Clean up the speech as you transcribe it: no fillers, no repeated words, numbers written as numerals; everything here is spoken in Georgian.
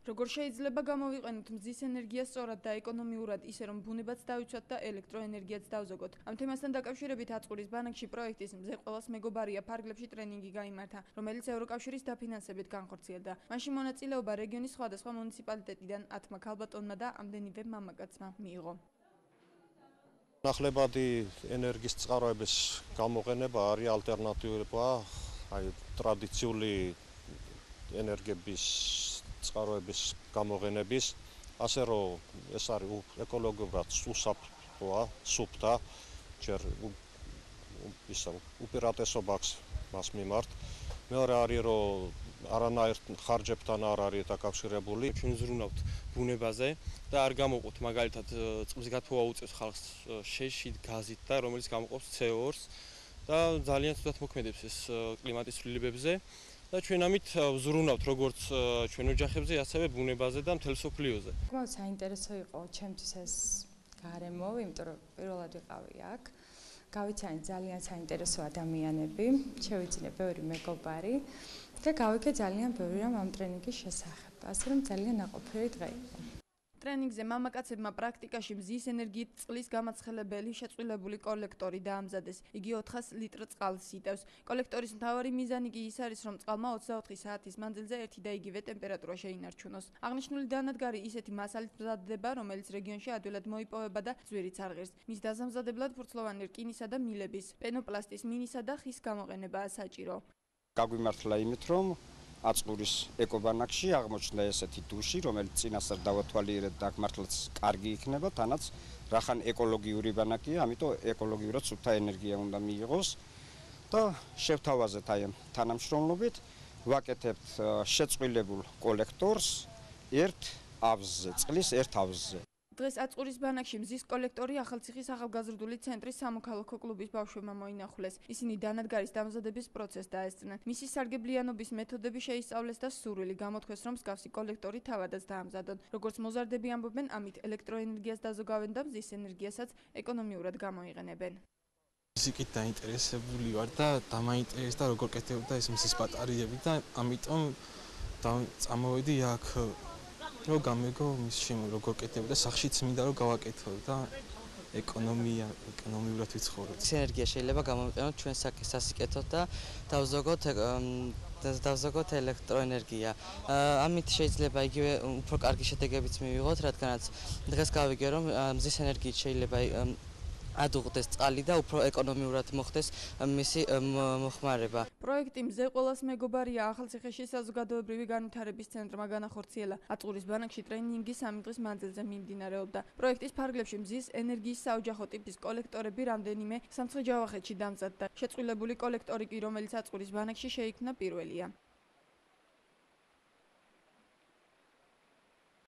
როგორ შეიძლება გამოვიყენოთ მზის ენერგია სწორად და ეკონომიურად, ისე რომ ბუნებაც დავიცვათ და ელექტროენერგიაც დავზოგოთ. ამ თემასთან დაკავშირებით აწყურის ბანაკში პროექტის მზე ყველას მეგობარია ფარგლებში ტრენინგი გაიმართა, რომელიც ევროკავშირის დაფინანსებით განხორციელდა. მაშინ მონაწილეობა რეგიონის სხვადასხვა მუნიციპალიტეტიდან 10 ქალბატონმა და ამდენივე მამაკაცმა მიიღო. ნახლებადი ენერგიის წყაროების გამოყენება არის ალტერნატივა ტრადიციული ენერგების წყაროების გამოყენების, ასე რომ ეს არის ეკოლოგიურად უსაფრთხოა, სუფთა, ჯერ უპირატესობა აქვს მას მიმართ. მეორე არის რომ არანაირ ხარჯებთან არ არის დაკავშირებული. ჩვენ ზრუნავთ ბუნებაზე და არ გამოყვოთ მაგალითად წყლის გათბობა უწევს ხალხს შეშით გაზით და რომელიც გამოყოფს CO2-ს და ძალიან ცუდად მოქმედებს ეს კლიმატის ცვლილებებზე. და ჩვენ ამით ვზრუნავთ როგორც ჩვენ ოჯახებზე, ასევე ბუნებაზე და მთელ სოფლიოზე. საკმაოდ საინტერესო იყო ჩემთვის ეს გარემო, იმიტომ რომ პირველად ვიყავი აქ. გავიცანი ძალიან საინტერესო ადამიანები, შევიძინე ბევრი მეგობარი და გავიგე ძალიან ბევრი რამ ამ ტრენინგის შესახებ. ასე რომ ძალიან ნაყოფიერი დღე იყო. ტრენინგზე მამაკაცებმა პრაქტიკაში მზის ენერგიით წყლის გამაცხელებელი შეწყვილებული კოლექტორი დაამზადეს. იგი 400 ლიტრ წყალს იტევს. კოლექტორის მთავარი მიზანი კი ის არის, რომ წყალმა 24 საათის მანძილზე ერთი და იგივე ტემპერატურა შეინარჩუნოს. აღნიშნული დანადგარი ისეთი მასალით მზადდება, რომელიც რეგიონში ადვილად მოიპოვება და ძვირიც არ ღირს. მის დაზამზადებლად ფურცლოვანი რკინისა და მილების, პენოპლასტის, მინისა და ხის გამოყენებაა საჭირო. გაგვიმართლა იმით, რომ აწყურის ეკობანაკში აღმოჩნდა ესეთი დუში, რომელიც წინასწარ დავათვალიერეთ და მართლაც კარგი იქნება, თანაც რახან ეკოლოგიური ბანაკია, ამიტომ ეკოლოგიურად სუფთა ენერგია უნდა მიიღოს და შევთავაზეთ აი ამ თანამშრომლობით, ვაკეთებთ შეწყვილებულ კოლექტორს ერთ ავზზე, წყლის ერთ ავზზე. დღეს აწყურის ბანაკში მზის კოლექტორი ახალციხის ახალგაზრდული ცენტრის სამოქალაქო კლუბის ბავშვებმა მოინახულეს. ისინი დანადგარის დამზადების პროცესს დაესწრნენ. მისი სარგებლიანობის მეთოდები შეისწავლეს და სურვილი გამოთქვეს, რომ მსგავსი კოლექტორი თავადაც დაამზადონ. როგორც მოზარდები ამბობენ, ამით ელექტროენერგიას დაზოგავენ და მზის ენერგიასაც ეკონომიურად გამოიყენებენ. ფიზიკით დაინტერესებული ვარ და დამაინტერესდა როგორ კეთდებოდა ეს მზის ბატარეები და ამიტომ წამოვედი აქ რომ გამეგო მის შემო როგორ კეთდებოდა სახშიც მინდა რომ გავაკეთო და ეკონომიურად ვიცხოვრო. ეს ენერგია შეიძლება გამოვიყენოთ ჩვენ სასიკეთოდ და დავზოგოთ ელექტროენერგია. ამით შეიძლება იგივე უფრო კარგი შედეგებიც მივიღოთ, რადგანაც დღეს გავიგე რომ მზის ენერგიით შეიძლება ადუღდეს წყალი და უფრო ეკონომიურად მოხდეს მისი მოხმარება. პროექტი მზე ყველას მეგობარია ახალციხეში საზოგადოებრივი განვითარების ცენტრმა განახორციელა. აწყურის ბანაკში ტრენინგი 3 დღის მანძილზე მიმდინარეობდა. პროექტის ფარგლებში მზის ენერგიის საოჯახო ტიპის კოლექტორები რამდენიმე სამცხე-ჯავახეთში დამზადდა. შეწყვილებული კოლექტორი კი, რომელიც აწყურის ბანაკში შეიქმნა პირველია.